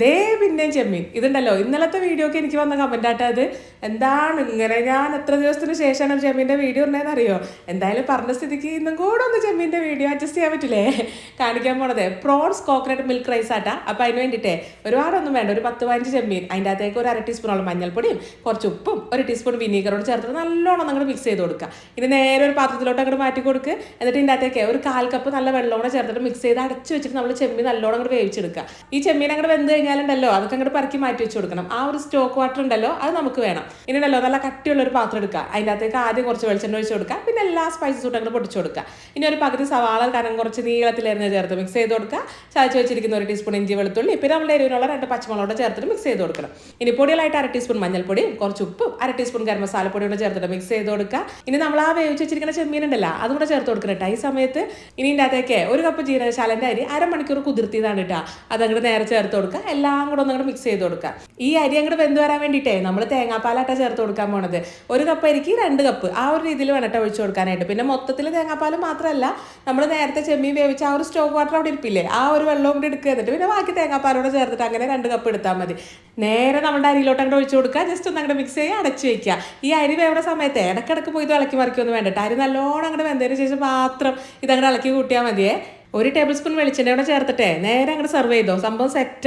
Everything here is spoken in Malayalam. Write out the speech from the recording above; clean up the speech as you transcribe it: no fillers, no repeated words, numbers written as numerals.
ദേ പിന്നെയും ചെമ്മീൻ ഇതുണ്ടല്ലോ. ഇന്നലത്തെ വീഡിയോക്ക് എനിക്ക് വന്ന കമൻ്റ് ആയിട്ട് അത് എന്താണ് ഇങ്ങനെ, ഞാൻ എത്ര ദിവസത്തിന് ശേഷമാണ് ചെമ്മീൻ്റെ വീഡിയോ ഉണ്ടെന്ന് അറിയോ? എന്തായാലും പറഞ്ഞ സ്ഥിതിക്ക് ഇന്നും കൂടെ ഒന്ന് ചെമ്മീൻ്റെ വീഡിയോ അഡ്ജസ്റ്റ് ചെയ്യാൻ പറ്റില്ലേ? കാണിക്കാൻ പോണത് പ്രോൺസ് കോക്കനട്ട് മിൽക്ക് റൈസ് ആട്ടാ. അപ്പോൾ അതിന് വേണ്ടിയിട്ടേ ഒരുപാടൊന്നും വേണ്ട, ഒരു 10-15 ചെമ്മീൻ, അതിൻ്റെ അകത്തേക്ക് ഒരു 1/2 ടീസ്പൂണോളം മഞ്ഞൾപ്പൊടിയും കുറച്ച് ഉപ്പും 1 ടീസ്പൂൺ വിനീഗറോട് ചേർത്തിട്ട് നല്ലോണം അങ്ങോട്ട് മിക്സ് ചെയ്ത് കൊടുക്കുക. ഇനി നേരെ ഒരു പാത്രത്തിലോട്ട് അങ്ങോട്ട് മാറ്റി കൊടുക്കുക. എന്നിട്ട് ഇതിൻ്റെ അകത്തേക്ക് ഒരു 1/4 കപ്പ് നല്ല വെള്ളമോടെ ചേർത്തിട്ട് മിക്സ് ചെയ്ത് അടച്ച് വെച്ചിട്ട് നമ്മൾ ചെമ്മീൻ നല്ലോണം അങ്ങോട്ട് വേവിച്ചെടുക്കുക. ഈ ചെമ്മീൻ അങ്ങോട്ട് വെന്ത് കഴിഞ്ഞാലുണ്ടല്ലോ അതൊക്കെ അങ്ങോട്ട് പറക്കി മാറ്റി വെച്ച് കൊടുക്കണം. ആ ഒരു സ്റ്റോക്ക് വാട്ടർ ഉണ്ടല്ലോ അത് നമുക്ക് വേണം. ഇനി ഉണ്ടല്ലോ നല്ല കട്ടിയുള്ള ഒരു പാത്രം എടുക്കുക. അതിൻ്റെ അകത്തേക്ക് ആദ്യം കുറച്ച് വെളിച്ചെണ്ണ ഒഴിച്ച് കൊടുക്കുക. പിന്നെ എല്ലാ സ്പൈസസ് ഇട്ട് അങ്ങോട്ട് പൊടിച്ച് കൊടുക്കുക. ഇനി ഒരു പകുതി സവാള കനം കുറച്ച് നീളത്തിലായിരുന്നു ചേർത്ത് മിക്സ് ചെയ്ത് കൊടുക്കുക. ചതച്ച് വെച്ചിരിക്കുന്ന 1 ടീസ്പൂൺ ഇഞ്ചി വെളുത്തുള്ളി, പിന്നെ നമ്മുടെ എരിവിനുള്ള 2 പച്ചമുളകോട് ചേർത്തിട്ട് മിക്സ് ചെയ്ത് കൊടുക്കണം. ഇനി പൊടികളായിട്ട് 1/2 ടീസ്പൂൺ മഞ്ഞൾപ്പൊടിയും കുറച്ച് ഉപ്പും 1/2 ടീസ്പൂൺ ഗരം മസാലപ്പൊടിയോട് ചേർത്തിട്ട് മിക്സ് ചെയ്ത് കൊടുക്കുക. ഇനി നമ്മൾ ആ വേവിച്ച് വെച്ചിരിക്കുന്ന ചെമ്മീൻ ഉണ്ടല്ലോ അതുകൂടെ ചേർത്ത് കൊടുക്കണം. ഈ സമയത്ത് ഇനി ഇതിൻ്റെ അകത്തേക്ക് 1 കപ്പ് ജീരകശാലൻ്റെ അരി 1/2 മണിക്കൂർ കുതിർത്തിയതാണ് കേട്ടോ. അതങ്ങോട്ട് നേരെ ചേർത്ത് കൊടുക്കുക. എല്ലാം കൂടെ ഒന്നങ്ങോട്ട് മിക്സ് ചെയ്ത് കൊടുക്കുക. ഈ അരി അങ്ങോട്ട് വെന്ത് വരാൻ വേണ്ടിയിട്ടേ നമ്മൾ തേങ്ങാപ്പാലാട്ടാ ചേർത്ത് കൊടുക്കാൻ പോണത്. 1 കപ്പ് അരിക്ക് 2 കപ്പ് ആ ഒരു രീതിയിൽ വേണട്ടോ ഒഴിച്ച് കൊടുക്കാനായിട്ട്. പിന്നെ മൊത്തത്തിൽ തേങ്ങാപ്പാൽ മാത്രമല്ല, നമ്മൾ നേരത്തെ ചെമ്മീൻ വേവിച്ച ആ ഒരു സ്റ്റോക്ക് വാട്ടർ അവിടെ ഇരിപ്പില്ലേ, ആ ഒരു വെള്ളം കൂടി എടുക്കുക. എന്നിട്ട് പിന്നെ ബാക്കി തേങ്ങാപ്പാലോടെ ചേർത്തിട്ട് അങ്ങനെ 2 കപ്പ് എടുത്താൽ മതി. നേരെ നമ്മുടെ അരിയിലോട്ട് അങ്ങോട്ട് ഒഴിച്ച് കൊടുക്കുക. ജസ്റ്റ് ഒന്ന് അങ്ങോട്ട് മിക്സ് ചെയ്യുക, അടച്ച് വയ്ക്കുക. ഈ അരി വേവുന്ന സമയത്ത് ഇടക്കിടക്ക് പോയി ഇത് ഇളക്കി മറിക്കൊന്നും വേണ്ടിട്ട്, അരി നല്ലോണം അങ്ങോട്ട് വെന്തതിന് ശേഷം മാത്രം ഇതങ്ങോട്ട് ഇളക്കി കൂട്ടിയാൽ മതിയേ. 1 ടേബിൾ സ്പൂൺ വെളിച്ചെണ്ണ കൂടെ ചേർത്തിട്ടേ നേരെ അങ്ങോട്ട് സെർവ് ചെയ്തോ. സംഭവം സെറ്റ്.